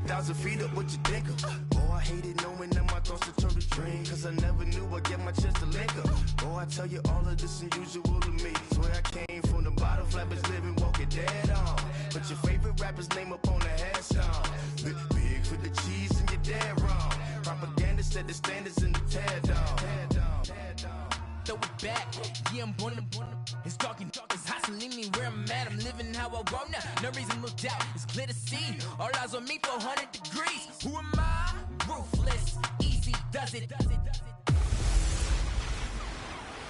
30,000 feet up, what you think of? Oh, I hated knowing that my thoughts would turn to dream, cause I never knew I'd get my chance to link up. Oh, I tell you all of this unusual to me. Swear I came from the bottom, flappers living, walking dead on. But your favorite rapper's name up on the headstone. Big for the cheese and you're dead wrong. Propaganda set the standards in the tear down. Throw it back, yeah, I'm born to it's talking, it's hustling me where I'm at. I'm living how I want now. No reason to look out, it's clear to see. All eyes on me, 400 degrees. Who am I? Ruthless, easy does it.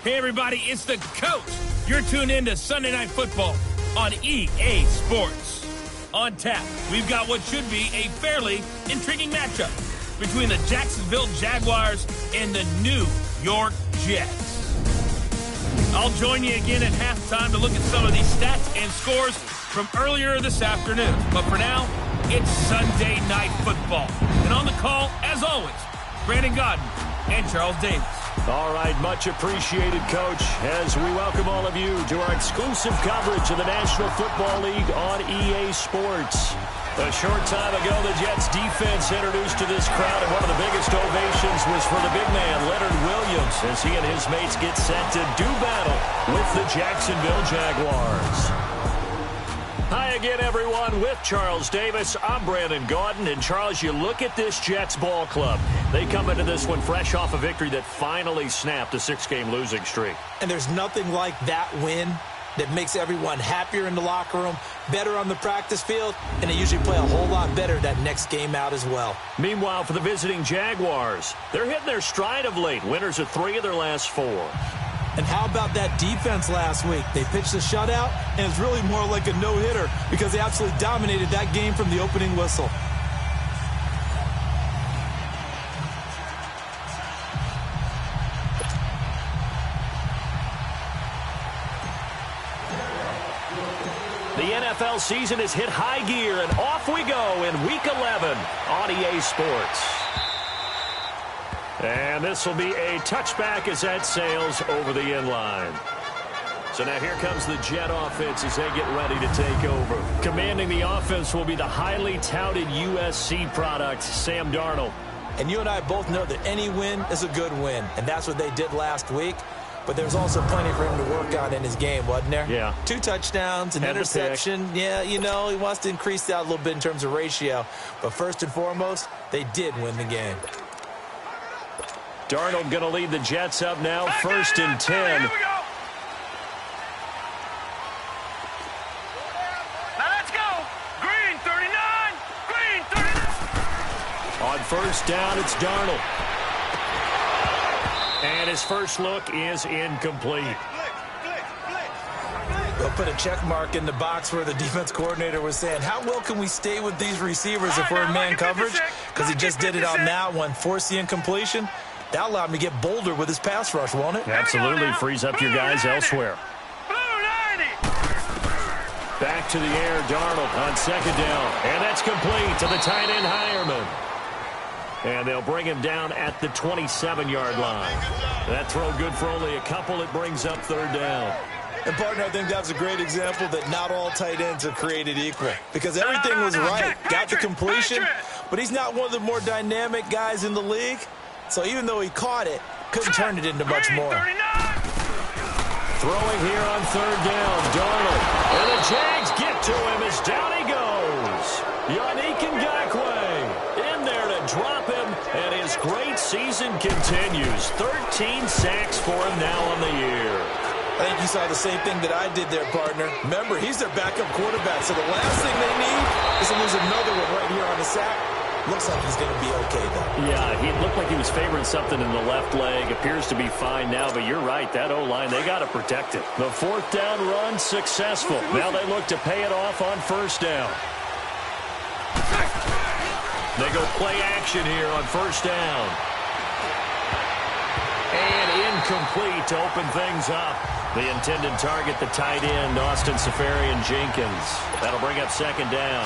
Hey everybody, it's the coach. You're tuned in to Sunday Night Football on EA Sports. On tap, we've got what should be a fairly intriguing matchup between the Jacksonville Jaguars and the New York Jets. I'll join you again at halftime to look at some of these stats and scores from earlier this afternoon. But for now, it's Sunday Night Football. And on the call, as always, Brandon Godden and Charles Davis. All right, much appreciated, Coach, as we welcome all of you to our exclusive coverage of the National Football League on EA Sports. A short time ago, the Jets defense introduced to this crowd, and one of the biggest ovations was for the big man, Leonard Williams, as he and his mates get set to do battle with the Jacksonville Jaguars. Hi again, everyone. With Charles Davis, I'm Brandon Gaudin. And, Charles, you look at this Jets ball club. They come into this one fresh off a victory that finally snapped a 6-game losing streak. And there's nothing like that win that makes everyone happier in the locker room, better on the practice field, and they usually play a whole lot better that next game out as well. Meanwhile, for the visiting Jaguars, they're hitting their stride of late. Winners of 3 of their last 4. And how about that defense last week? They pitched a shutout, and it's really more like a no-hitter because they absolutely dominated that game from the opening whistle. The NFL season has hit high gear, and off we go in Week 11 on EA Sports. And this will be a touchback as that sails over the inline. So now here comes the Jet offense as they get ready to take over. Commanding the offense will be the highly touted USC product, Sam Darnold. And you and I both know that any win is a good win, and that's what they did last week. But there's also plenty for him to work on in his game, wasn't there? Yeah. 2 touchdowns, an interception. Yeah, you know, he wants to increase that a little bit in terms of ratio. But first and foremost, they did win the game. Darnold going to lead the Jets up now, 1st and 10. Here we go. Now let's go. Green 39. Green 39. On 1st down, it's Darnold. And his first look is incomplete. They'll put a check mark in the box where the defense coordinator was saying, how well can we stay with these receivers if we're in man coverage? Because he just did it on that one, forced the incompletion. That allowed him to get bolder with his pass rush, won't it? Absolutely. Frees up your guys elsewhere. Back to the air, Darnold on 2nd down. And that's complete to the tight end, Hireman. And they'll bring him down at the 27-yard line. That throw good for only a couple. It brings up 3rd down. And, partner, I think that's a great example that not all tight ends are created equal. Because everything was right. Got the completion. But he's not one of the more dynamic guys in the league. So even though he caught it, couldn't turn it into much more. Throwing here on 3rd down, Darnold. And the Jags get to him as down he goes. Yannick Ngakoue in there to drop him, and his great season continues. 13 sacks for him now on the year. I think you saw the same thing that I did there, partner. Remember, he's their backup quarterback, so the last thing they need is to lose another one right here on the sack. Looks like he's going to be okay, though. Yeah, he looked like he was favoring something in the left leg. Appears to be fine now, but you're right. That O-line, they got to protect it. The 4th down run successful. Now they look to pay it off on 1st down. They go play action here on 1st down. And incomplete to open things up. The intended target, the tight end, Austin Seferian-Jenkins. That'll bring up 2nd down.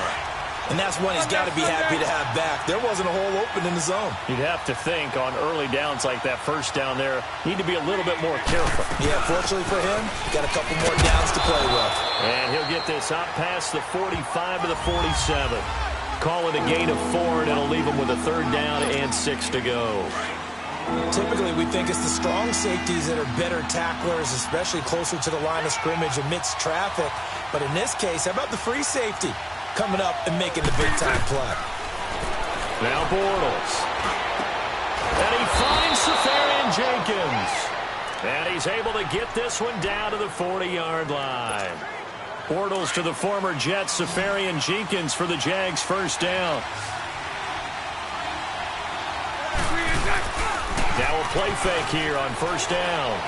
And that's one he's got to be happy to have back. There wasn't a hole open in the zone. You'd have to think on early downs like that 1st down there, need to be a little bit more careful. Yeah, fortunately for him, got a couple more downs to play with. And he'll get this out past the 45 to the 47. Call it a gain of 4, and it'll leave them with a 3rd down and 6 to go. Typically, we think it's the strong safeties that are better tacklers, especially closer to the line of scrimmage amidst traffic. But in this case, how about the free safety coming up and making the big-time play? Now Bortles. And he finds Safarian Jenkins. And he's able to get this one down to the 40-yard line. Bortles to the former Jet, Safarian Jenkins for the Jags' 1st down. Now a play fake here on 1st down.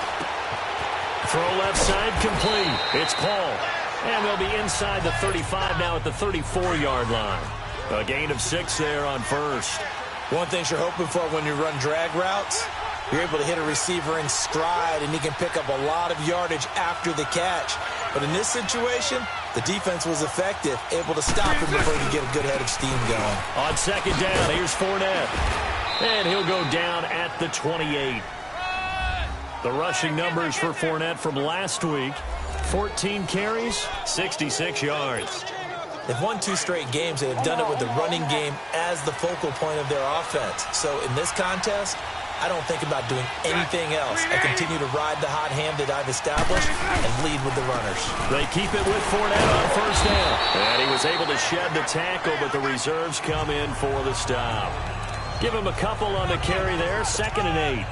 Throw left side complete. It's Paul. And they'll be inside the 35 now at the 34-yard line. A gain of 6 there on 1st. One thing you're hoping for when you run drag routes, you're able to hit a receiver in stride, and he can pick up a lot of yardage after the catch. But in this situation, the defense was effective, able to stop him before he could get a good head of steam going. On 2nd down, here's Fournette. And he'll go down at the 28. The rushing numbers for Fournette from last week, 14 carries, 66 yards. They've won 2 straight games. They've done it with the running game as the focal point of their offense. So in this contest, I don't think about doing anything else. I continue to ride the hot hand that I've established and lead with the runners. They keep it with Fournette on 1st down. And he was able to shed the tackle, but the reserves come in for the stop. Give him a couple on the carry there, 2nd and 8.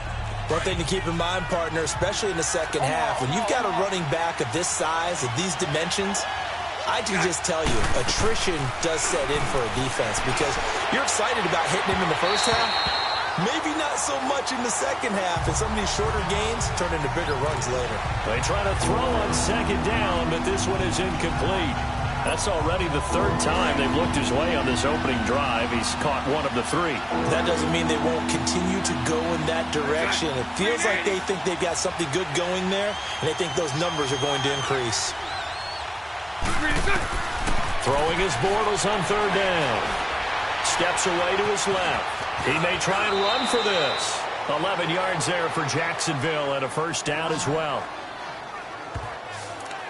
One thing to keep in mind, partner, especially in the second half, when you've got a running back of this size, of these dimensions, I can just tell you, attrition does set in for a defense because you're excited about hitting him in the first half. Maybe not so much in the second half, and some of these shorter gains turn into bigger runs later. They try to throw on 2nd down, but this one is incomplete. That's already the 3rd time they've looked his way on this opening drive. He's caught 1 of the 3. That doesn't mean they won't continue to go in that direction. It feels like they think they've got something good going there, and they think those numbers are going to increase. Throwing his Bortles on 3rd down. Steps away to his left. He may try and run for this. 11 yards there for Jacksonville and a 1st down as well.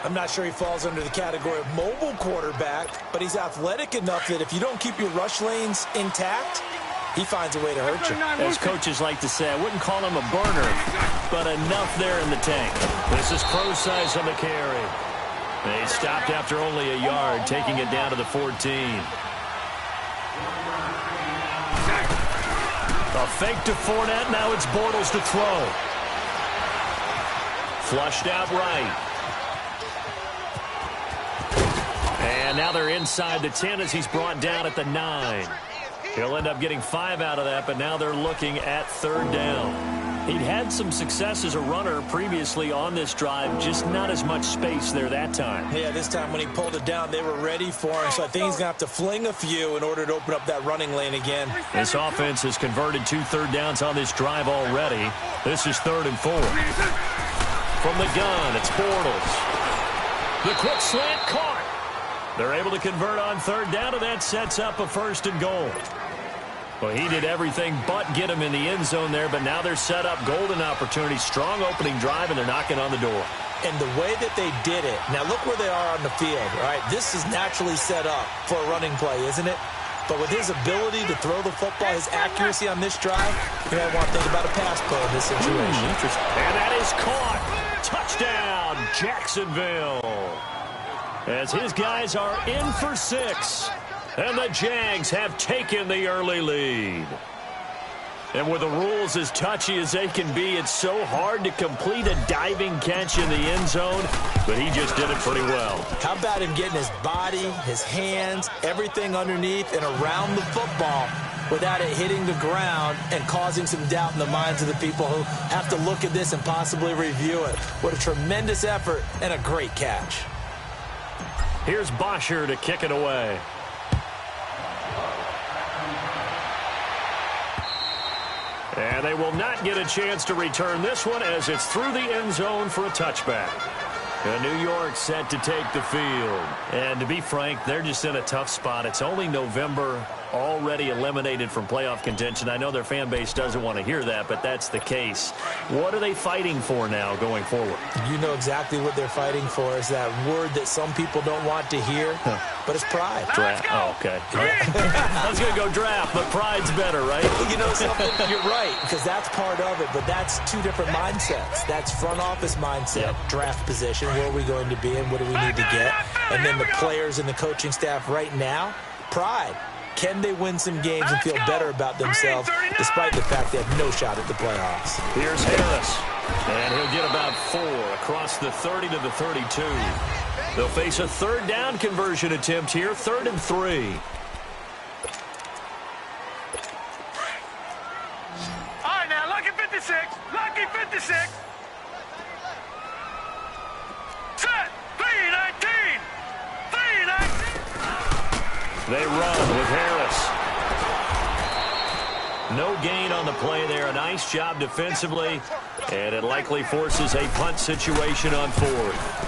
I'm not sure he falls under the category of mobile quarterback, but he's athletic enough that if you don't keep your rush lanes intact, he finds a way to hurt you. As coaches like to say, I wouldn't call him a burner, but enough there in the tank. This is Crow size on the carry. They stopped after only a yard, taking it down to the 14. A fake to Fournette. Now it's Bortles to throw. Flushed out right. And now they're inside the 10 as he's brought down at the 9. He'll end up getting 5 out of that, but now they're looking at 3rd down. He'd had some success as a runner previously on this drive, just not as much space there that time. Yeah, this time when he pulled it down, they were ready for him, so I think he's going to have to fling a few in order to open up that running lane again. This offense has converted 2 3rd downs on this drive already. This is 3rd and 4. From the gun, it's Bortles. The quick slant caught. They're able to convert on 3rd down, and that sets up a 1st and goal. Well, he did everything but get him in the end zone there, but now they're set up golden opportunity. Strong opening drive, and they're knocking on the door. And the way that they did it, now look where they are on the field, right? This is naturally set up for a running play, isn't it? But with his ability to throw the football, his accuracy on this drive, you might want to think about a pass play in this situation. Interesting. And that is caught. Touchdown, Jacksonville. As his guys are in for 6. And the Jags have taken the early lead. And with the rules as touchy as they can be, it's so hard to complete a diving catch in the end zone, but he just did it pretty well. How about him getting his body, his hands, everything underneath and around the football without it hitting the ground and causing some doubt in the minds of the people who have to look at this and possibly review it. What a tremendous effort and a great catch. Here's Bosher to kick it away. And they will not get a chance to return this one as it's through the end zone for a touchback. And New York set to take the field. And to be frank, they're just in a tough spot. It's only November. already eliminated from playoff contention. I know their fan base doesn't want to hear that, but that's the case. What are they fighting for now going forward? You know exactly what they're fighting for. Is that word that some people don't want to hear, but it's pride. Draft. Oh, okay. I was going to go draft, but pride's better, right? You know something? You're right, because that's part of it, but that's two different mindsets. That's front office mindset, draft position, where are we going to be and what do we need to get? And then the players and the coaching staff right now, pride. Can they win some games and feel better about themselves despite the fact they have no shot at the playoffs? Here's Harris, and he'll get about 4 across the 30 to the 32. They'll face a third down conversion attempt here, 3rd and 3. All right, now, lucky 56. Lucky 56. Set. 319. 319. They run with Harris. No gain on the play there. A nice job defensively, and it likely forces a punt situation on 4th.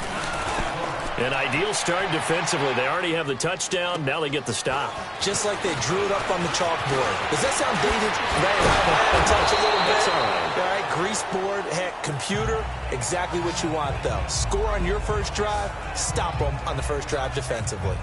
An ideal start defensively. They already have the touchdown. Now they get the stop. Just like they drew it up on the chalkboard. Does that sound dated? Right, touch a little bit. All right, grease board, heck, computer. Exactly what you want, though. Score on your first drive. Stop them on the first drive defensively.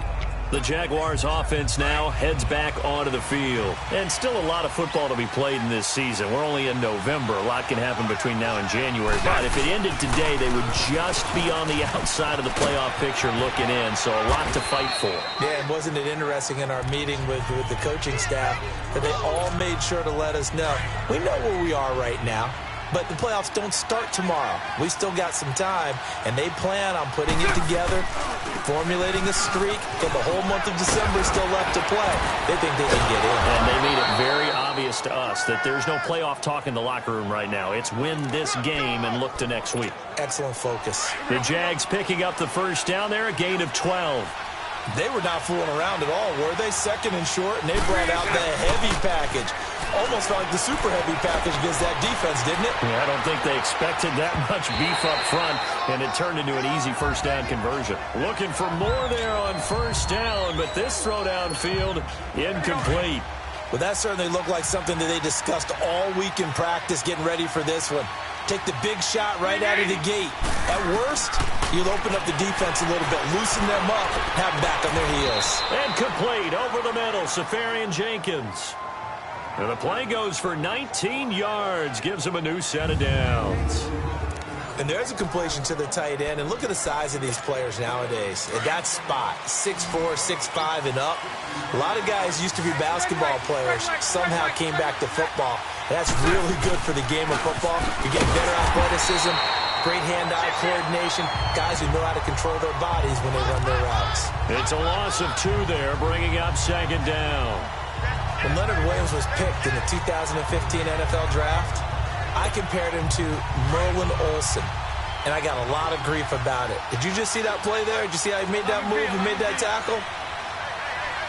The Jaguars offense now heads back onto the field. And still a lot of football to be played in this season. We're only in November. A lot can happen between now and January. But if it ended today, they would just be on the outside of the playoff picture looking in. So a lot to fight for. Yeah, and wasn't it interesting in our meeting with the coaching staff that they all made sure to let us know. We know where we are right now. But the playoffs don't start tomorrow. We still got some time, and they plan on putting it together, formulating a streak, and the whole month of December is still left to play. They think they can get in. And they made it very obvious to us that there's no playoff talk in the locker room right now. It's win this game and look to next week. Excellent focus. The Jags picking up the first down there, a gain of 12. They were not fooling around at all, were they? 2nd and short, and they brought out the heavy package. Almost felt like the super heavy package against that defense, didn't it? Yeah, I don't think they expected that much beef up front, and it turned into an easy first down conversion. Looking for more there on first down, but this throw downfield incomplete. Well, that certainly looked like something that they discussed all week in practice getting ready for this one. Take the big shot right out of the gate. At worst, you'll open up the defense a little bit, loosen them up, have them back on their heels. And complete over the middle, Safarian Jenkins. And the play goes for 19 yards, gives him a new set of downs. And there's a completion to the tight end. And look at the size of these players nowadays. At that spot, 6'4", 6'5", and up. A lot of guys used to be basketball players, somehow came back to football. That's really good for the game of football. You get better athleticism, great hand-eye coordination, guys who know how to control their bodies when they run their routes. It's a loss of 2 there, bringing up 2nd down. When Leonard Williams was picked in the 2015 NFL Draft, I compared him to Merlin Olsen, and I got a lot of grief about it. Did you just see that play there? Did you see how he made that move and made that tackle?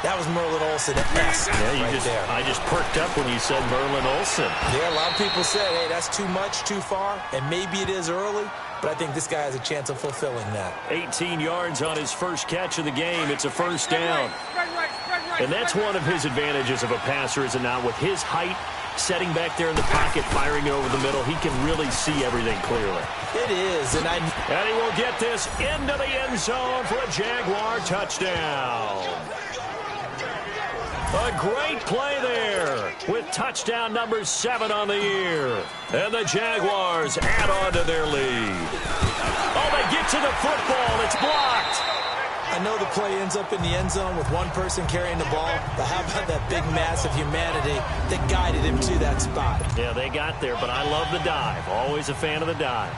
That was Merlin Olsen-esque there. I just perked up when you said Merlin Olsen. Yeah, a lot of people said, hey, that's too much, too far, and maybe it is early, but I think this guy has a chance of fulfilling that. 18 yards on his first catch of the game. It's a first down. And that's one of his advantages of a passer, is it not? With his height, setting back there in the pocket, firing it over the middle, he can really see everything clearly. It is, and he will get this into the end zone for a Jaguar touchdown. A great play there with touchdown number 7 on the year. And the Jaguars add on to their lead. Oh, they get to the football. It's blocked. I know the play ends up in the end zone with one person carrying the ball, but how about that big mass of humanity that guided him to that spot? Yeah, they got there, but I love the dive. Always a fan of the dive.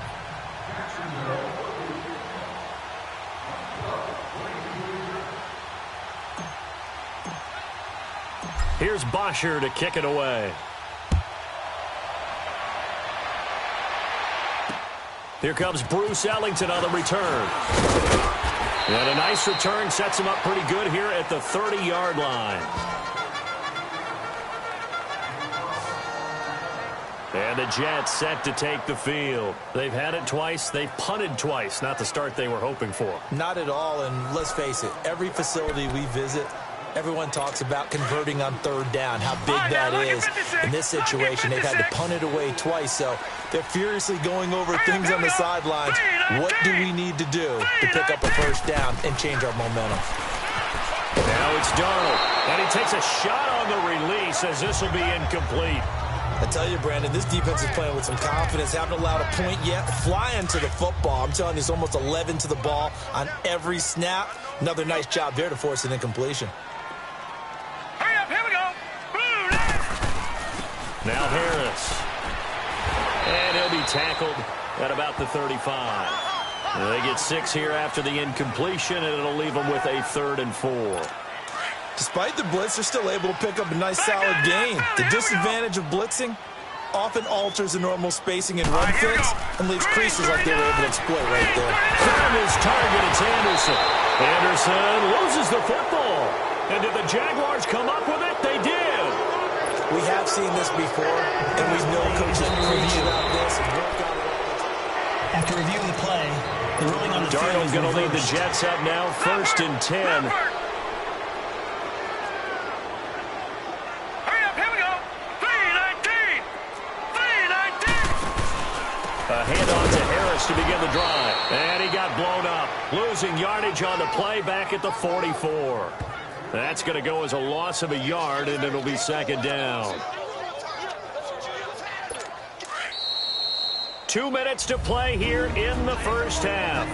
Here's Bosher to kick it away. Here comes Bruce Ellington on the return. And a nice return sets him up pretty good here at the 30-yard line. And the Jets set to take the field. They've had it twice. They've punted twice. Not the start they were hoping for. Not at all, and let's face it, every facility we visit, Everyone talks about converting on third down, how big that is. In this situation, they've had to punt it away twice, so they're furiously going over things on the sidelines. What do we need to do to pick up a first down and change our momentum? Now it's Darnold, and he takes a shot on the release as this will be incomplete. I tell you, Brandon, this defense is playing with some confidence. Haven't allowed a point yet. Flying to the football. I'm telling you, it's almost 11 to the ball on every snap. Another nice job there to force an incompletion. Hurry up, here we go. Now Harris. And he'll be tackled at about the 35. They get 6 here after the incompletion, and it'll leave them with a 3rd and 4. Despite the blitz, they're still able to pick up a nice, solid gain. The disadvantage of blitzing often alters the normal spacing and run fits and leaves creases like they were able to exploit right there. From his target, it's Anderson. Anderson loses the football. And did the Jaguars come up with it? They did. We have seen this before, and we know coaches preach about this and work on it. After reviewing the play, the ruling on the field Darnold's is going to lead the reversed. Jets up now, 1st and 10. A handoff to Harris to begin the drive. And he got blown up. Losing yardage on the play back at the 44. That's going to go as a loss of a yard, and it'll be 2nd down. 2 minutes to play here in the first half.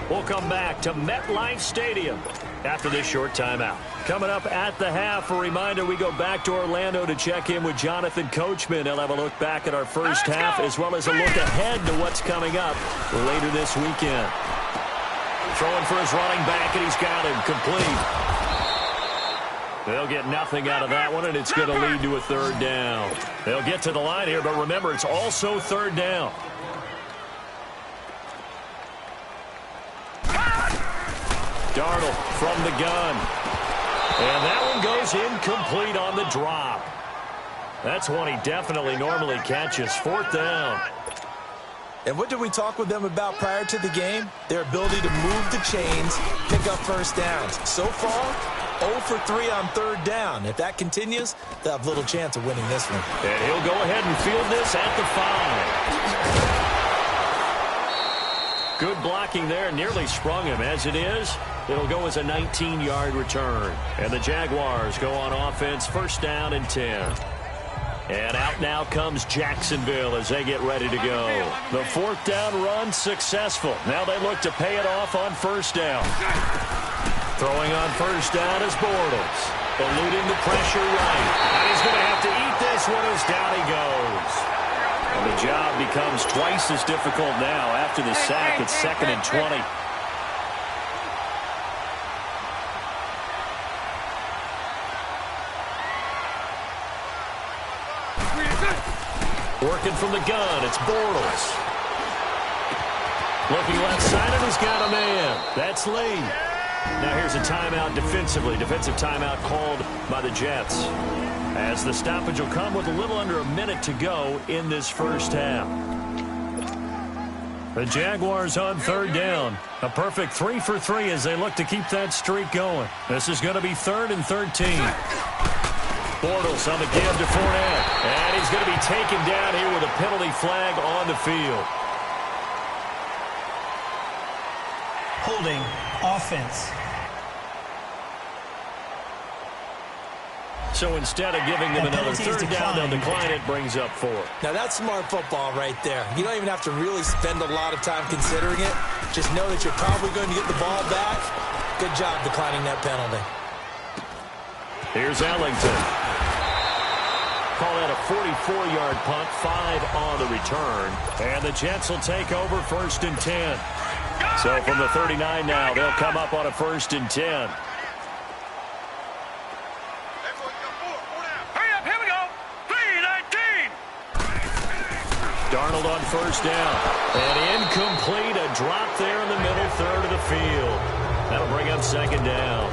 We'll come back to MetLife Stadium after this short timeout. Coming up at the half, a reminder, we go back to Orlando to check in with Jonathan Coachman. He'll have a look back at our first half as well as a look ahead to what's coming up later this weekend. Throwing for his running back, and he's got him complete. They'll get nothing out of that one, and it's going to lead to a 3rd down. They'll get to the line here, but remember, it's also 3rd down. Darnold from the gun. And that one goes incomplete on the drop. That's one he definitely normally catches. 4th down. And what did we talk with them about prior to the game? Their ability to move the chains, pick up first downs. So far, 0 for 3 on 3rd down. If that continues, they'll have little chance of winning this one. And he'll go ahead and field this at the 5. Good blocking there. Nearly sprung him. As it is, it'll go as a 19-yard return. And the Jaguars go on offense, 1st down and 10. And out now comes Jacksonville as they get ready to go. The 4th down run successful. Now they look to pay it off on 1st down. Throwing on 1st down is Bortles. Eluding the pressure right. And he's going to have to eat this one as down he goes. And the job becomes twice as difficult now after the sack. It's 2nd and 20. Working from the gun, it's Bortles. Looking left side, and he's got a man. That's Lee. Now here's a timeout defensively. Defensive timeout called by the Jets. As the stoppage will come with a little under a minute to go in this first half. The Jaguars on 3rd down. A perfect 3 for 3 as they look to keep that streak going. This is going to be 3rd and 13. Bortles on the give to Fournette. And he's going to be taken down here with a penalty flag on the field. Holding offense. So instead of giving them another 3rd down, they'll decline it, brings up 4. Now that's smart football right there. You don't even have to really spend a lot of time considering it. Just know that you're probably going to get the ball back. Good job declining that penalty. Here's Ellington. Call that a 44-yard punt, 5 on the return. And the Jets will take over 1st and 10. So from the 39 now, they'll come up on a 1st and 10. Darnold on 1st down. And incomplete, a drop there in the middle 3rd of the field. That'll bring up 2nd down.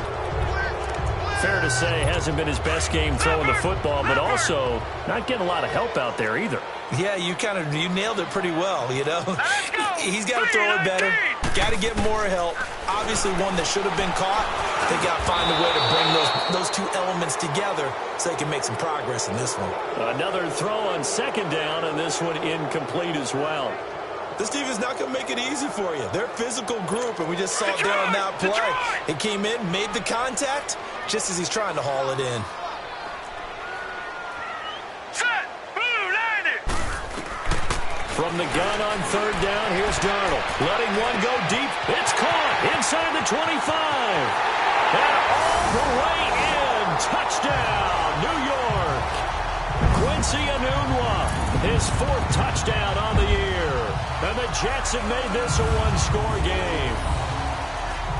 fair to say, hasn't been his best game throwing the football, but also not getting a lot of help out there either. Yeah, you nailed it pretty well, you know. He's got to throw it better. Got to get more help. Obviously one that should have been caught. They got to find a way to bring those two elements together so they can make some progress in this one. Another throw on second down, and this one incomplete as well. This team is not going to make it easy for you. They're a physical group, and we just saw it there on that play. It came in, made the contact, just as he's trying to haul it in. Set! Blue, line it! From the gun on third down, here's Darnold. Letting one go deep. It's caught inside the 25. And all the way in. Touchdown, New York. Quincy Enunwa, his 4th touchdown on the year. And the Jets have made this a one-score game.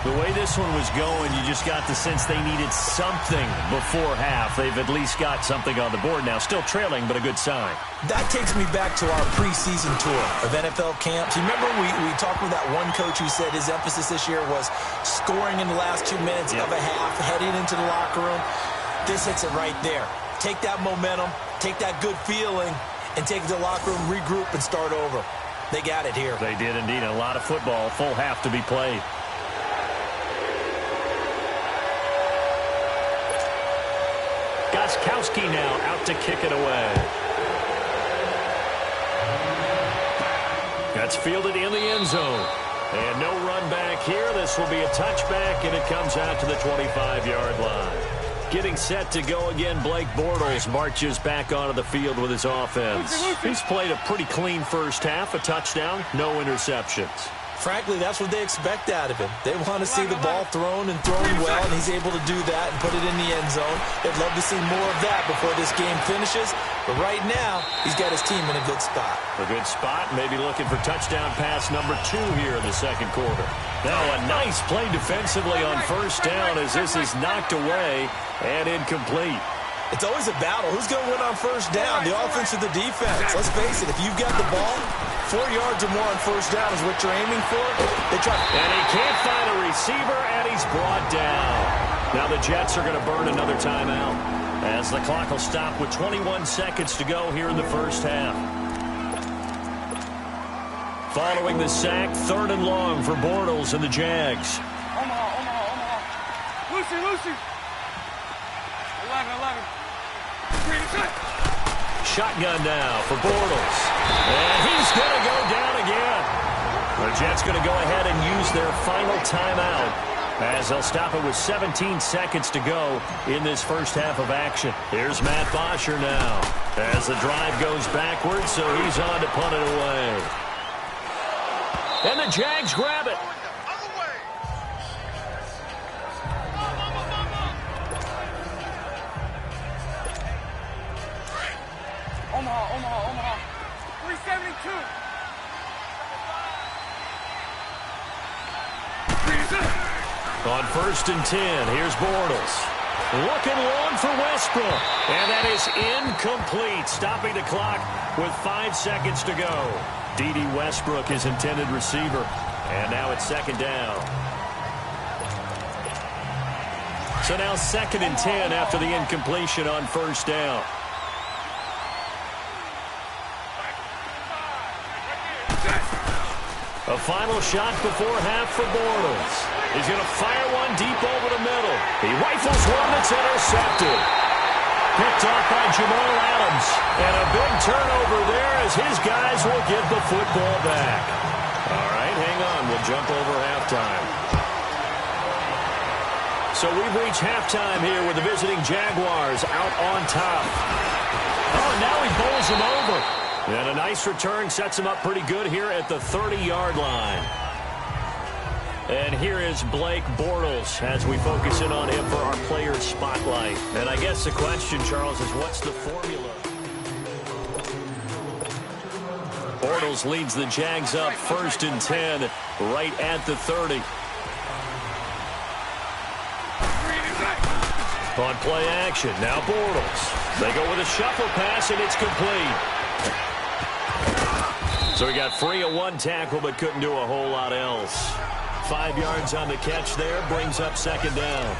The way this one was going, you just got the sense they needed something before half. They've at least got something on the board now. Still trailing, but a good sign. That takes me back to our preseason tour of NFL camps. You remember we talked with that one coach who said his emphasis this year was scoring in the last 2 minutes of a half, heading into the locker room. This hits it right there. Take that momentum, take that good feeling, and take it to the locker room, regroup, and start over. They got it here. They did indeed. A lot of football, full half to be played. Gostkowski now out to kick it away. That's fielded in the end zone. And no run back here. This will be a touchback, and it comes out to the 25-yard line. Getting set to go again, Blake Bortles marches back onto the field with his offense. He's played a pretty clean first half, a touchdown, no interceptions. Frankly, that's what they expect out of him. They want to see the ball thrown and thrown well, and he's able to do that and put it in the end zone. They'd love to see more of that before this game finishes. But right now, he's got his team in a good spot. A good spot, maybe looking for touchdown pass number 2 here in the second quarter. Now a nice play defensively on first down as this is knocked away and incomplete. It's always a battle. Who's going to win on first down, the offense or the defense? Let's face it, if you've got the ball, 4 yards or more on first down is what you're aiming for. And he can't find a receiver, and he's brought down. Now the Jets are going to burn another timeout as the clock will stop with 21 seconds to go here in the first half. Following the sack, 3rd and long for Bortles and the Jags. Omaha. Lucy. 11. Shotgun now for Bortles. And he's going to go down again. The Jets going to go ahead and use their final timeout as they'll stop it with 17 seconds to go in this first half of action. Here's Matt Bosher now as the drive goes backwards, so he's on to punt it away. And the Jags grab it. Omaha. 372. On 1st and 10, here's Bortles. Looking long for Westbrook. And that is incomplete, stopping the clock with 5 seconds to go. D.D. Westbrook, his intended receiver. And now it's 2nd down. So now 2nd and 10 after the incompletion on first down. A final shot before half for Bortles. He's going to fire one deep over the middle. He rifles one that's intercepted. Picked off by Jamal Adams. And a big turnover there as his guys will get the football back. All right, hang on. We'll jump over halftime. So we've reached halftime here with the visiting Jaguars out on top. Oh, now he bowls him over. And a nice return sets him up pretty good here at the 30-yard line. And here is Blake Bortles as we focus in on him for our player spotlight. And I guess the question, Charles, is what's the formula? Bortles leads the Jags up 1st and 10 right at the 30. On play action, now Bortles. They go with a shuffle pass, and it's complete. So he got free of one tackle, but couldn't do a whole lot else. 5 yards on the catch there, brings up 2nd down.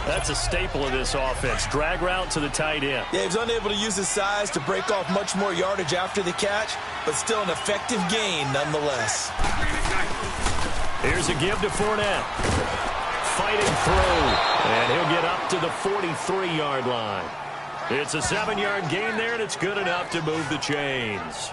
That's a staple of this offense. Drag route to the tight end. Yeah, he was unable to use his size to break off much more yardage after the catch, but still an effective gain nonetheless. Here's a give to Fournette. Fighting through, and he'll get up to the 43-yard line. It's a 7-yard gain there, and it's good enough to move the chains.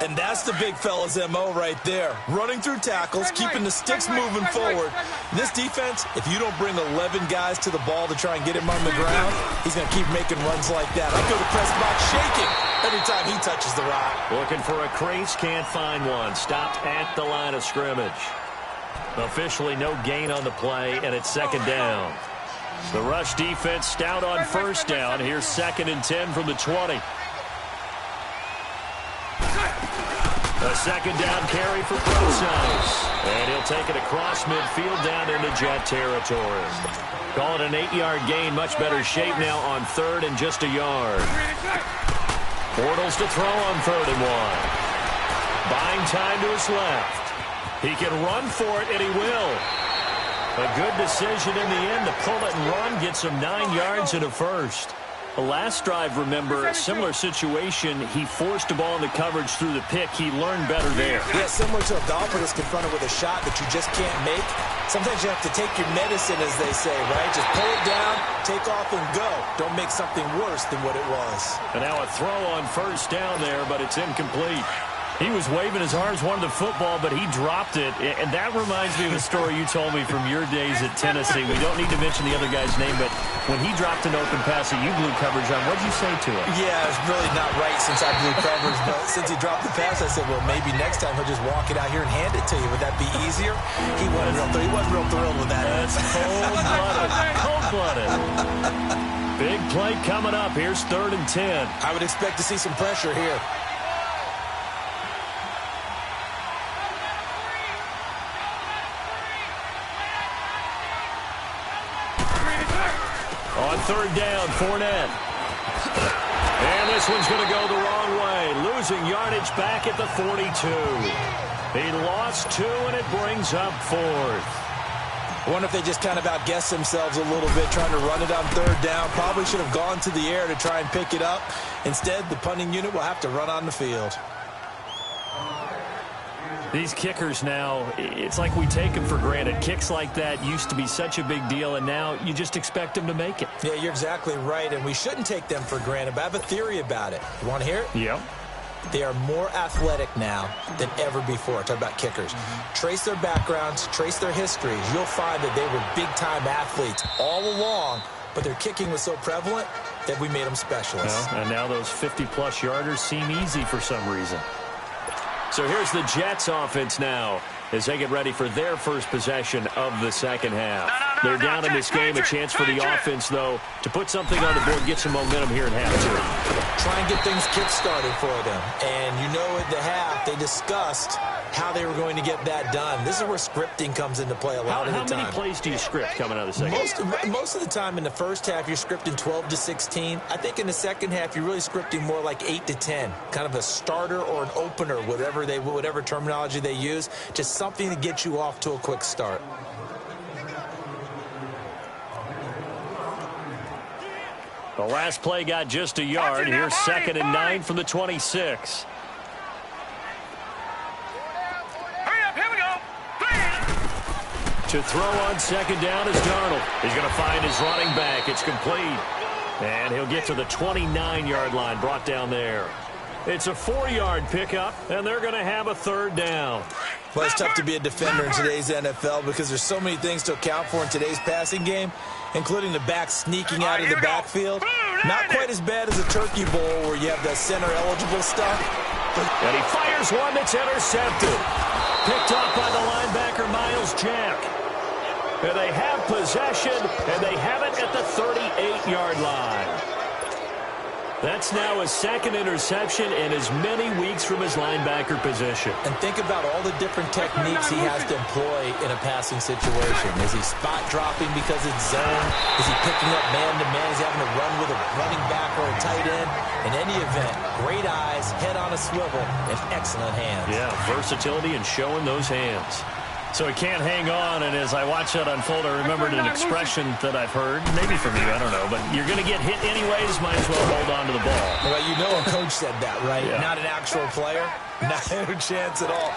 And that's the big fella's MO right there. Running through tackles, keeping the sticks moving forward. This defense, if you don't bring 11 guys to the ball to try and get him on the ground, he's going to keep making runs like that. I feel the press box shaking every time he touches the rock. Looking for a crease, can't find one. Stopped at the line of scrimmage. Officially no gain on the play, and it's second down. The rush defense stout on first down. Here's 2nd and 10 from the 20. A second down carry for Procise. And he'll take it across midfield down into Jet territory. Call it an 8-yard gain. Much better shape now on 3rd and just a yard. Bortles to throw on 3rd and 1. Buying time to his left. He can run for it, and he will. A good decision in the end to pull it and run. Gets him 9 yards and a first. The last drive, remember, a similar situation. He forced the ball into coverage through the pick. He learned better there. Yeah, similar to a golfer that's confronted with a shot that you just can't make. Sometimes you have to take your medicine, as they say, right? Just pull it down, take off, and go. Don't make something worse than what it was. And now a throw on first down there, but it's incomplete. He was waving his arms, wanted the football, but he dropped it. And that reminds me of a story you told me from your days at Tennessee. We don't need to mention the other guy's name, but when he dropped an open pass that you blew coverage on, what did you say to him? Yeah, it's really not right since I blew coverage, but since he dropped the pass, I said, well, maybe next time he'll just walk it out here and hand it to you. Would that be easier? He wasn't real thrilled with that. That's cold-blooded. Cold-blooded. Big play coming up. Here's 3rd and 10. I would expect to see some pressure here. On 3rd down, Fournette. And this one's going to go the wrong way. Losing yardage back at the 42. He lost 2, and it brings up 4th. I wonder if they just kind of outguessed themselves a little bit trying to run it on 3rd down. Probably should have gone to the air to try and pick it up. Instead, the punting unit will have to run on the field. These kickers now, it's like we take them for granted. Kicks like that used to be such a big deal, and now you just expect them to make it. Yeah, you're exactly right, and we shouldn't take them for granted, but I have a theory about it. You want to hear it? Yeah. They are more athletic now than ever before. Talk about kickers. Trace their backgrounds, trace their histories. You'll find that they were big-time athletes all along, but their kicking was so prevalent that we made them specialists. Well, and now those 50-plus yarders seem easy for some reason. So here's the Jets offense now as they get ready for their first possession of the second half. They're down in this game. A chance for the offense, though, to put something on the board, get some momentum here in half 2. Try and get things kick-started for them. And you know at the half, they discussed how they were going to get that done. This is where scripting comes into play a lot of the time. How many plays do you script coming out of the second half? Most of the time in the first half, you're scripting 12 to 16. I think in the second half, you're really scripting more like 8 to 10. Kind of a starter or an opener, whatever terminology they use. Just something to get you off to a quick start. The last play got just a yard. Here's 2nd and 9 from the 26. Hurry up, here we go. To throw on 2nd down is Darnold. He's going to find his running back. It's complete. And he'll get to the 29-yard line, brought down there. It's a 4-yard pickup, and they're going to have a 3rd down. Well, it's tough to be a defender in today's NFL because there's so many things to account for in today's passing game, including the back sneaking out of the backfield. Not quite as bad as a turkey bowl where you have the center-eligible stuff. And he fires one that's intercepted. Picked off by the linebacker, Miles Jack. And they have possession, and they have it at the 38-yard line. That's now his 2nd interception in as many weeks from his linebacker position. And think about all the different techniques he has to employ in a passing situation. Is he spot dropping because it's zone? Is he picking up man-to-man? Is he having to run with a running back or a tight end? In any event, great eyes, head on a swivel, and excellent hands. Yeah, versatility and showing those hands. So he can't hang on, and as I watch that unfold, I remembered an expression that I've heard, maybe from you, I don't know, but you're going to get hit anyways, might as well hold on to the ball. Well, you know a coach said that, right? Yeah. Not an actual player. Not a chance at all.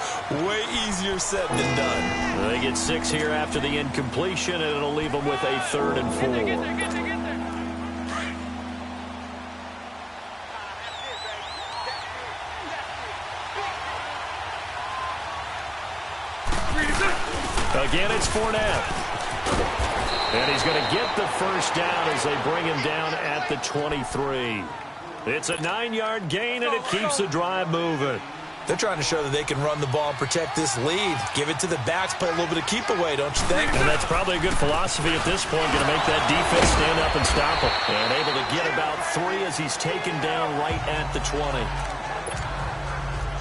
Way easier said than done. They get 6 here after the incompletion, and it'll leave them with a 3rd and 4. Again, it's Fournette. And he's going to get the first down as they bring him down at the 23. It's a 9-yard gain, and it keeps the drive moving. They're trying to show that they can run the ball and protect this lead. Give it to the backs, play a little bit of keep away, don't you think? And that's probably a good philosophy at this point, going to make that defense stand up and stop him. And able to get about 3 as he's taken down right at the 20.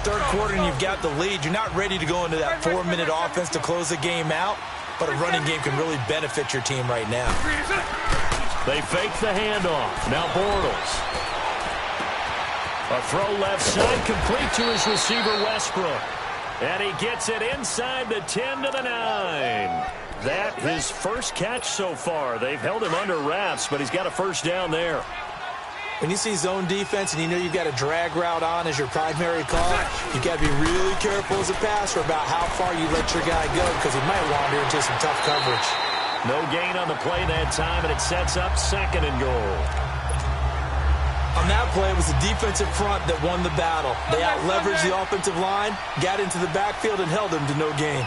Third quarter and you've got the lead. You're not ready to go into that 4-minute offense to close the game out, but a running game can really benefit your team right now. They fake the handoff. Now Bortles. A throw left side complete to his receiver Westbrook. And he gets it inside the 10 to the 9. That his first catch so far. They've held him under wraps, but he's got a first down there. When you see zone defense and you know you've got a drag route on as your primary call, you've got to be really careful as a passer about how far you let your guy go because he might wander into some tough coverage. No gain on the play that time, and it sets up 2nd and goal. On that play, it was the defensive front that won the battle. They out-leveraged the offensive line, got into the backfield, and held him to no gain.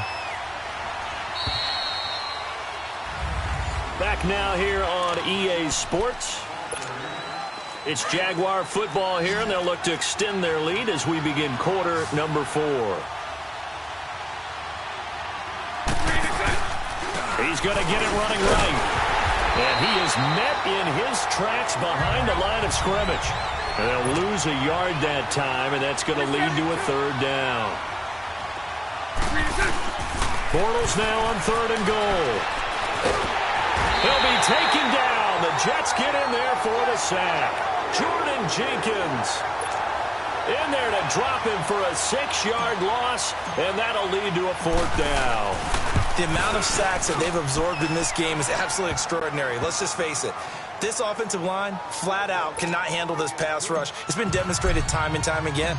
Back now here on EA Sports. It's Jaguar football here, and they'll look to extend their lead as we begin quarter number 4. He's going to get it running right. And he is met in his tracks behind the line of scrimmage. And they'll lose a yard that time, and that's going to lead to a 3rd down. Bortles now on 3rd and goal. He'll be taken down. The Jets get in there for the sack. Jordan Jenkins in there to drop him for a 6-yard loss, and that'll lead to a 4th down. The amount of sacks that they've absorbed in this game is absolutely extraordinary. Let's just face it. This offensive line, flat out, cannot handle this pass rush. It's been demonstrated time and time again.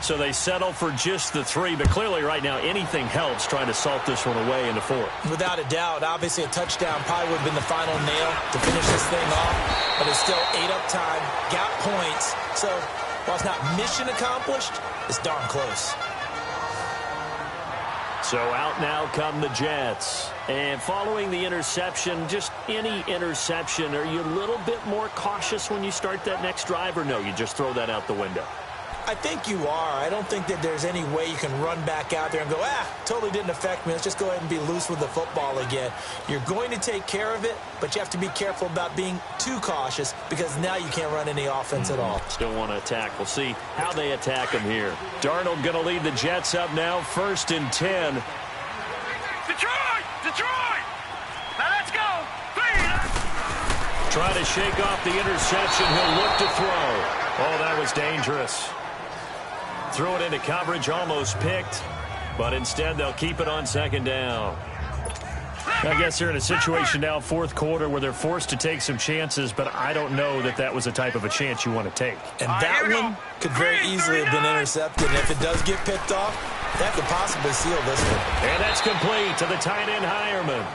So they settle for just the 3, but clearly right now anything helps trying to salt this one away into 4. Without a doubt, obviously a touchdown probably would have been the final nail to finish this thing off, but it's still ate up time, got points. So while it's not mission accomplished, it's darn close. So out now come the Jets. And following the interception, just any interception, are you a little bit more cautious when you start that next drive, or no, you just throw that out the window? I think you are. I don't think that there's any way you can run back out there and go, totally didn't affect me. Let's just go ahead and be loose with the football again. You're going to take care of it, but you have to be careful about being too cautious because now you can't run any offense at all. Still want to attack. We'll see how they attack him here. Darnold going to lead the Jets up now, 1st and 10. Detroit! Detroit! Now let's go! 3! Trying to shake off the interception. He'll look to throw. Oh, that was dangerous. Threw it into coverage, almost picked, but instead they'll keep it on 2nd down. I guess they're in a situation now, 4th quarter, where they're forced to take some chances, but I don't know that that was the type of a chance you want to take. And that one could very easily have been intercepted. And if it does get picked off, that could possibly seal this one. And that's complete to the tight end Hireman.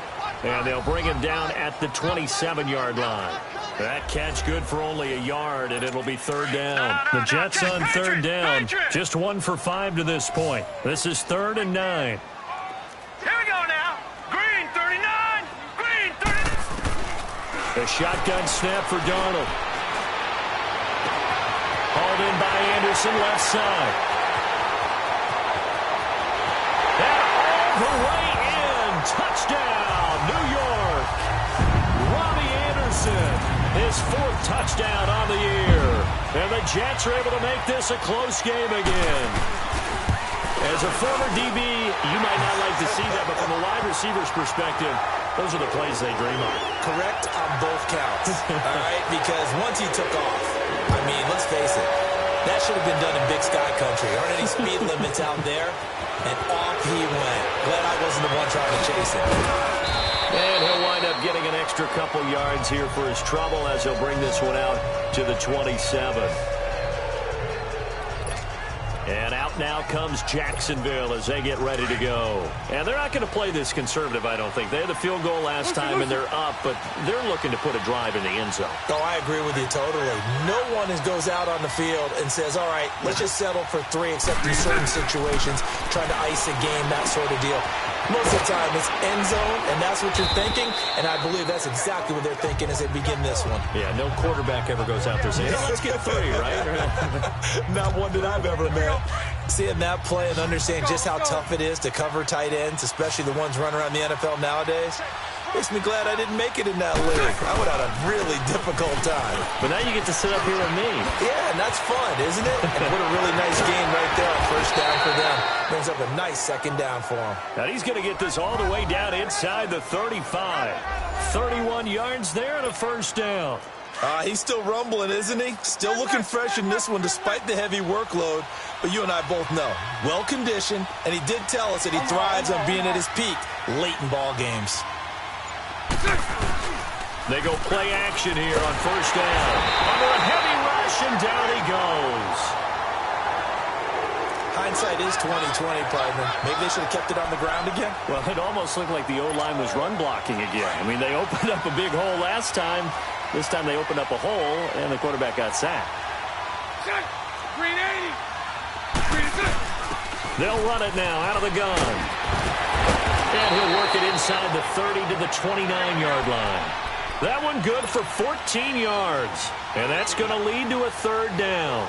And they'll bring him down at the 27-yard line. That catch good for only a yard, and it'll be 3rd down. The Jets on 3rd down, just 1 for 5 to this point. This is 3rd and 9. Here we go now. Green 39. Green 39. A shotgun snap for Darnold. Hauled in by Anderson, left side. That all the way in. Touchdown, New York. Robbie Anderson. His 4th touchdown on the year. And the Jets are able to make this a close game again. As a former DB, you might not like to see that, but from a wide receiver's perspective, those are the plays they dream of. Correct on both counts, all right? Because once he took off, I mean, let's face it, That should have been done in Big Sky Country. There aren't any speed limits out there, and off he went. Glad I wasn't the one trying to chase him. And he'll wind up getting an extra couple yards here for his trouble as he'll bring this one out to the 27. And out now comes Jacksonville as they get ready to go. And they're not going to play this conservative, I don't think. They had the field goal last time, and they're up, but they're looking to put a drive in the end zone. Oh, I agree with you totally. No one goes out on the field and says, all right, let's just settle for 3, except in certain situations, trying to ice a game, that sort of deal. Most of the time, it's end zone, and that's what you're thinking, and I believe that's exactly what they're thinking as they begin this one. Yeah, no quarterback ever goes out there saying, hey, let's get 3, right? Not one that I've ever met. Seeing that play and understanding just how tough it is to cover tight ends, especially the ones running around the NFL nowadays, makes me glad I didn't make it in that league. I would have had a really difficult time. But now you get to sit up here with me. Yeah, and that's fun, isn't it? And what a really nice game right there on first down for them. Brings up a nice second down for him. Now he's going to get this all the way down inside the 35. 31 yards there and a first down. He's still rumbling, isn't he? Still looking fresh in this one despite the heavy workload. But you and I both know, well-conditioned, and he did tell us that he thrives on being at his peak late in ball games. They go play action here on first down. Under a heavy rush, and down he goes. Hindsight is 20/20, partner. Maybe they should have kept it on the ground again. Well, it almost looked like the O-line was run blocking again. I mean, they opened up a big hole last time. This time they opened up a hole, and the quarterback got sacked. Green 80. They'll run it now out of the gun. And he'll work it inside the 30 to the 29-yard line. That one good for 14 yards. And that's going to lead to a third down.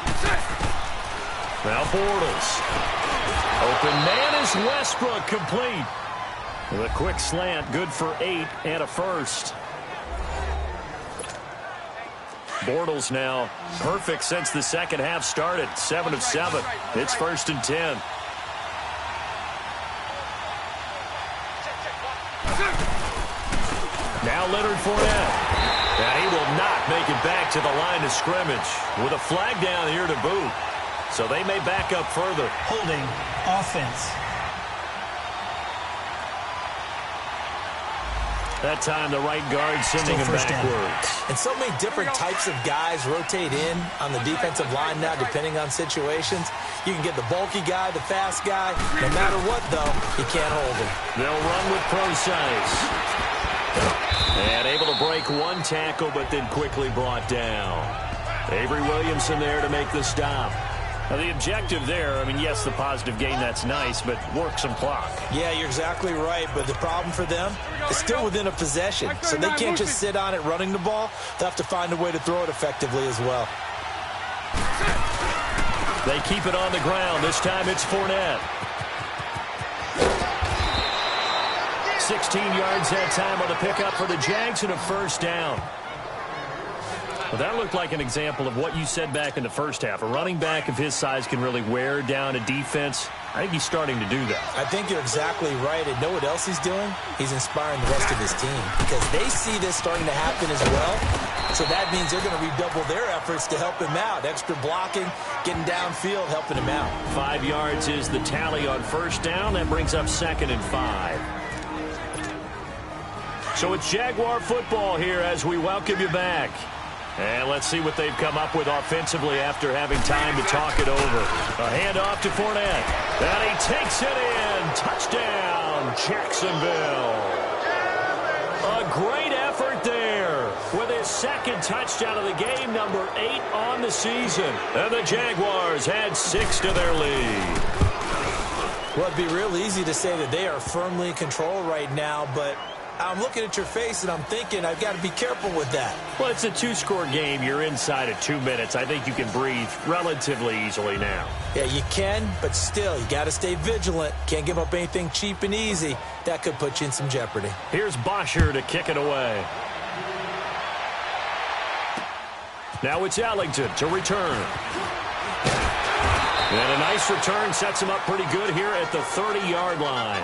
Now Bortles. Open man is Westbrook, complete. With a quick slant, good for 8 and a first. Bortles now perfect since the second half started. 7 of 7. It's 1st and 10. Now Leonard Fournette. And he will not make it back to the line of scrimmage with a flag down here to boot. So they may back up further. Holding offense. That time the right guard sending him backwards. And so many different types of guys rotate in on the defensive line now depending on situations. You can get the bulky guy, the fast guy. No matter what, though, you can't hold him. They'll run with Procise. And able to break one tackle, but then quickly brought down. Avery Williamson there to make the stop. Now, the objective there, I mean, yes, the positive gain, that's nice, but work some clock. Yeah, you're exactly right, but the problem for them is still within a possession, so they can't just sit on it running the ball. They'll have to find a way to throw it effectively as well. They keep it on the ground. This time it's Fournette. 16 yards that time on the pickup for the Jags and a first down. Well, that looked like an example of what you said back in the first half. A running back of his size can really wear down a defense. I think he's starting to do that. I think you're exactly right. And know what else he's doing? He's inspiring the rest of his team because they see this starting to happen as well. So that means they're going to redouble their efforts to help him out. Extra blocking, getting downfield, helping him out. 5 yards is the tally on first down. That brings up 2nd and 5. So it's Jaguar football here as we welcome you back. And let's see what they've come up with offensively after having time to talk it over. A handoff to Fournette. And he takes it in. Touchdown, Jacksonville. A great effort there with his second touchdown of the game, number 8 on the season. And the Jaguars add 6 to their lead. Well, it'd be real easy to say that they are firmly in control right now, but I'm looking at your face, and I'm thinking I've got to be careful with that. Well, it's a 2-score game. You're inside of 2 minutes. I think you can breathe relatively easily now. Yeah, you can, but still, you got to stay vigilant. Can't give up anything cheap and easy. That could put you in some jeopardy. Here's Bosher to kick it away. Now it's Ellington to return. And a nice return sets him up pretty good here at the 30-yard line.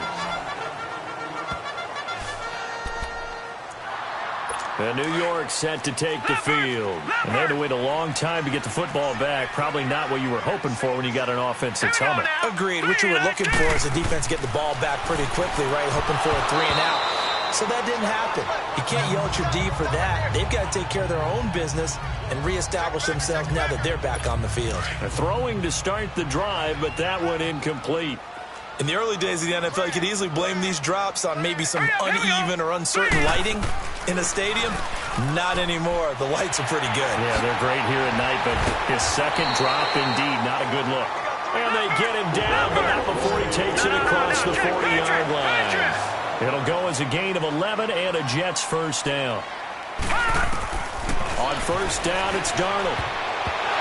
And New York set to take the field. And they had to wait a long time to get the football back. Probably not what you were hoping for when you got an offense that's humming. Agreed. What you were looking for is the defense get the ball back pretty quickly, right? Hoping for a 3 and out. So that didn't happen. You can't yell at your D for that. They've got to take care of their own business and reestablish themselves now that they're back on the field. They're throwing to start the drive, but that one incomplete. In the early days of the NFL, you could easily blame these drops on maybe some uneven or uncertain lighting in a stadium. Not anymore. The lights are pretty good. Yeah, they're great here at night, but his second drop, indeed, not a good look. And they get him down, but not before he takes it across the 40-yard line. It'll go as a gain of 11 and a Jets first down. On first down, it's Darnold.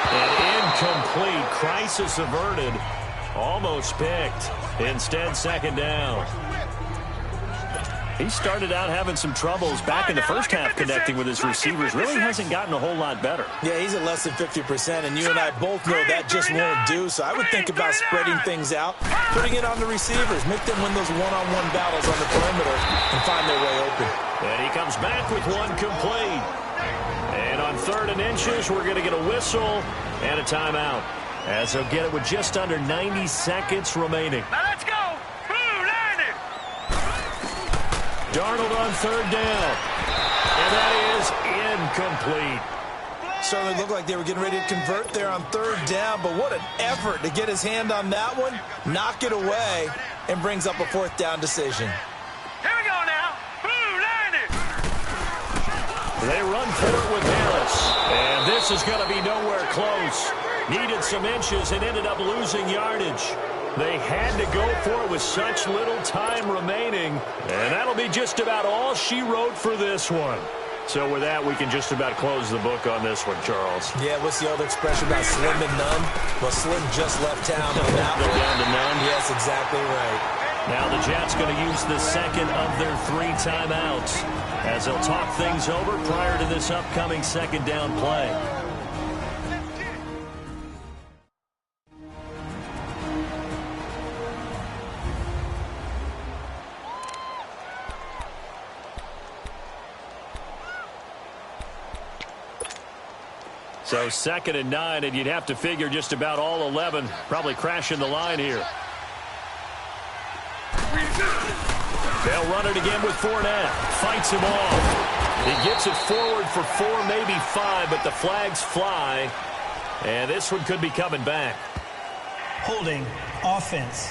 And incomplete. Crisis averted. Almost picked. Instead, second down. He started out having some troubles back in the first half connecting with his receivers. Really hasn't gotten a whole lot better. Yeah, he's at less than 50%, and you and I both know that just won't do. So I would think about spreading things out, putting it on the receivers, make them win those one-on-one battles on the perimeter and find their way open. And he comes back with one complete. And on 3rd and inches, we're going to get a whistle and a timeout, as they'll get it with just under 90 seconds remaining. Now let's go. Darnold on 3rd down. And that is incomplete. Certainly looked like they were getting ready to convert there on 3rd down, but what an effort to get his hand on that one, knock it away, and brings up a 4th down decision. Here we go now. They run for it with Harris. And this is going to be nowhere close. Needed some inches and ended up losing yardage. They had to go for it with such little time remaining. And that'll be just about all she wrote for this one. So with that, we can just about close the book on this one, Charles. Yeah, what's the old expression about slim and none? Well, Slim just left town on that one. Down to none. Yes, exactly right. Now the Jets going to use the second of their 3 timeouts as they'll talk things over prior to this upcoming second down play. So 2nd and 9, and you'd have to figure just about all 11 probably crashing the line here. They'll run it again with Fournette. Fights him off. He gets it forward for 4, maybe 5, but the flags fly. And this one could be coming back. Holding offense.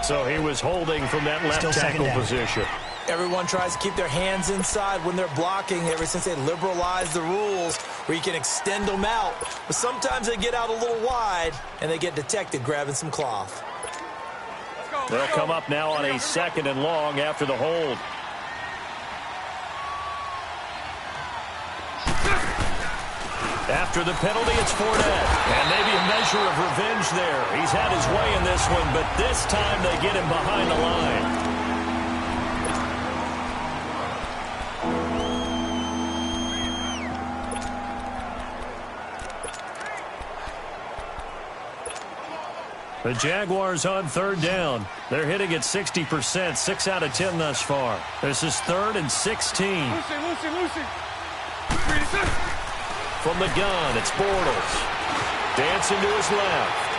So he was holding from that left tackle position. Everyone tries to keep their hands inside when they're blocking ever since they liberalized the rules where you can extend them out. But sometimes they get out a little wide and they get detected grabbing some cloth. They'll come up now on a 2nd and long after the hold. After the penalty, it's Fournette. And maybe a measure of revenge there. He's had his way in this one, but this time they get him behind the line. The Jaguars on 3rd down. They're hitting at 60%, 6 out of 10 thus far. This is 3rd and 16. From the gun, it's Bortles. Dancing to his left.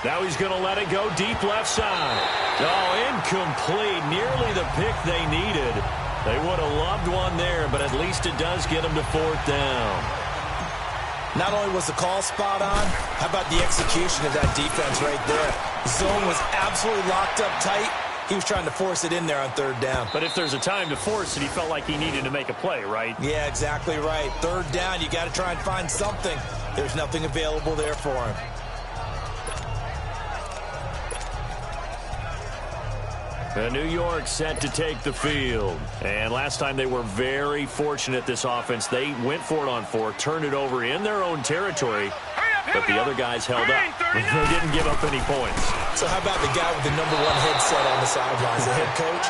Now he's going to let it go deep left side. Oh, incomplete. Nearly the pick they needed. They would have loved one there, but at least it does get them to 4th down. Not only was the call spot on, how about the execution of that defense right there? The zone was absolutely locked up tight. He was trying to force it in there on 3rd down. But if there's a time to force it, he felt like he needed to make a play, right? Yeah, exactly right. 3rd down, you got to try and find something. There's nothing available there for him. New York set to take the field. And last time they were very fortunate, this offense. They went for it on 4, turned it over in their own territory, but the other guys held up. They didn't give up any points. So how about the guy with the #1 headset on the sidelines, the head coach?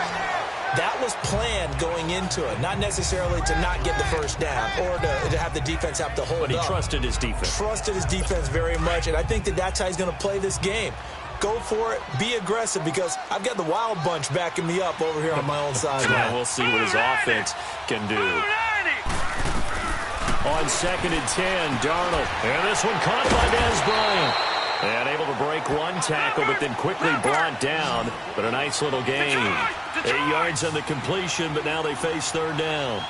That was planned going into it, not necessarily to not get the first down or to have the defense have to hold up. But he trusted his defense. Trusted his defense very much, and I think that's how he's going to play this game. go for it, be aggressive, because I've got the wild bunch backing me up over here on my own sideline. Yeah, we'll see what his offense can do. On 2nd and 10, Darnold. And this one caught by Dez Bryant. And able to break one tackle, but then quickly brought down. But a nice little gain. 8 yards on the completion, but now they face 3rd down.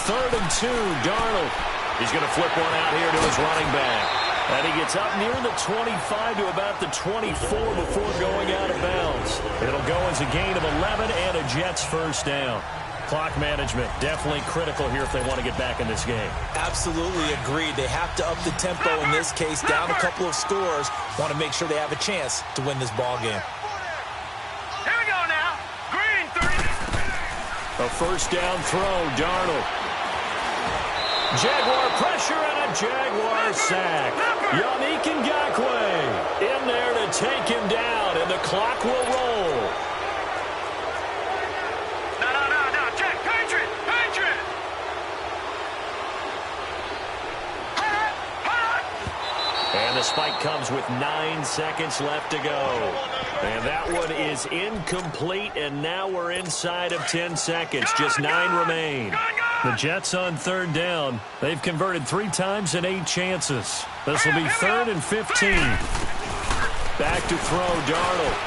3rd and 2, Darnold. He's going to flip one out here to his running back. And he gets up near the 25 to about the 24 before going out of bounds. It'll go as a gain of 11 and a Jets first down. Clock management definitely critical here if they want to get back in this game. Absolutely agreed. They have to up the tempo in this case, down a couple of scores. Want to make sure they have a chance to win this ball game. Here we go now. Green 30. A first down throw, Darnold. Jaguar pressure and a Jaguar sack. Yannick Ngakoue in there to take him down, and the clock will roll. And the spike comes with 9 seconds left to go. And that one is incomplete, and now we're inside of 10 seconds. Just 9 remain. The Jets on 3rd down. They've converted 3 times in 8 chances. This will be 3rd and 15. Back to throw, Darnold.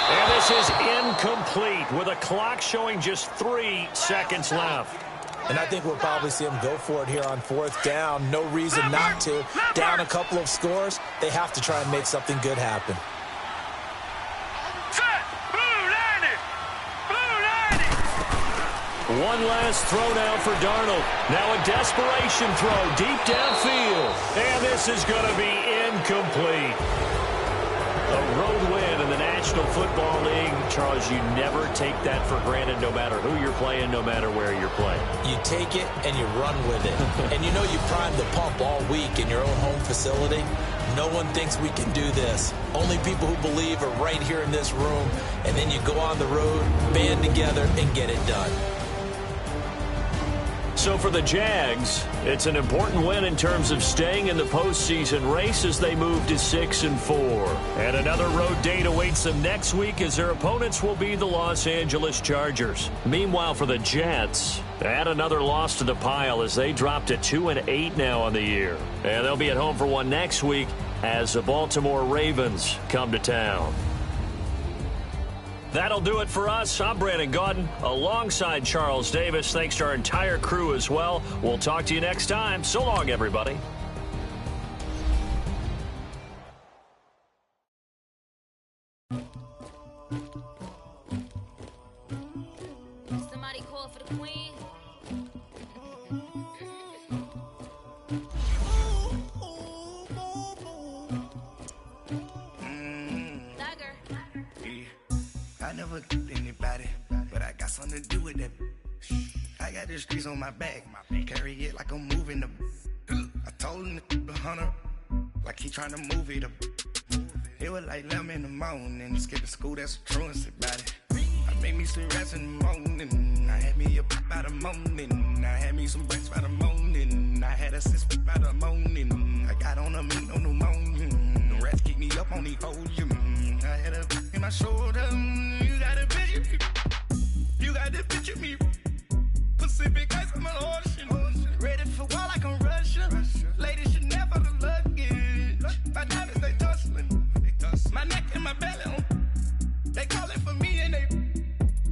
And this is incomplete with a clock showing just 3 seconds left. And I think we'll probably see them go for it here on 4th down. No reason not to. Down a couple of scores, they have to try and make something good happen. One last throw now for Darnold. Now a desperation throw deep downfield. And this is going to be incomplete. A road win in the National Football League. Charles, you never take that for granted, no matter who you're playing, no matter where you're playing. You take it and you run with it. And you know you primed the pump all week in your own home facility. No one thinks we can do this. Only people who believe are right here in this room. And then you go on the road, band together, and get it done. So for the Jags, it's an important win in terms of staying in the postseason race as they move to 6-4. And another road date awaits them next week as their opponents will be the Los Angeles Chargers. Meanwhile, for the Jets, add another loss to the pile as they drop to 2-8 now on the year. And they'll be at home for one next week as the Baltimore Ravens come to town. That'll do it for us. I'm Brandon Gaudin alongside Charles Davis. Thanks to our entire crew as well. We'll talk to you next time. So long, everybody. Somebody call for the queen. I never killed anybody, but I got something to do with that. I got the streets on my back, carry it like I'm moving the. I told him the hunter, like he trying to move it up. It was like 11 in the morning, skipping school, that's a truancy about it. I made me some rats in the morning, I had me up by the morning, I had me some breaks by the morning, I had a sister by the morning, I got on a meat on the morning, the rats keep me up on the podium, I had a in my shoulder, you got a picture me, you got the picture me, Pacific ice on my ocean, ready for war like I'm Russian, ladies should never the luggage, my diamonds they tussling, my neck and my belly on, they calling for me and they,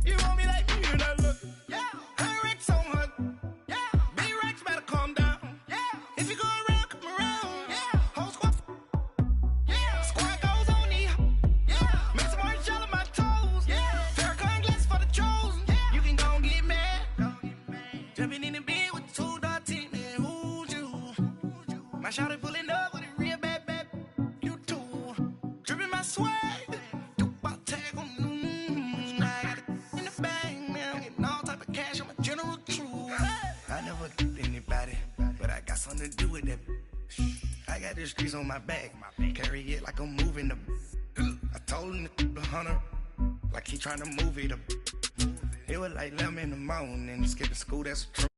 you want me like me and I look, yeah, her Rex on her, yeah, B-Rex better calm down, yeah, if you go around, come around, yeah, whole squad, yeah, squad goes on the, yeah, make some orange gel on my toes, yeah, Farrakhan glass for the chosen, yeah, you can go and get mad, jumping in the bed with the 2 dot team, man, who's you, my shawty pulling up with a real bad, you too, dripping my swag, I never killed anybody, but I got something to do with that. I got the streets on my back, carry it like I'm moving the. I told him the hunter, like he trying to move it up. It was like 11 in the morning, skipping school, that's true.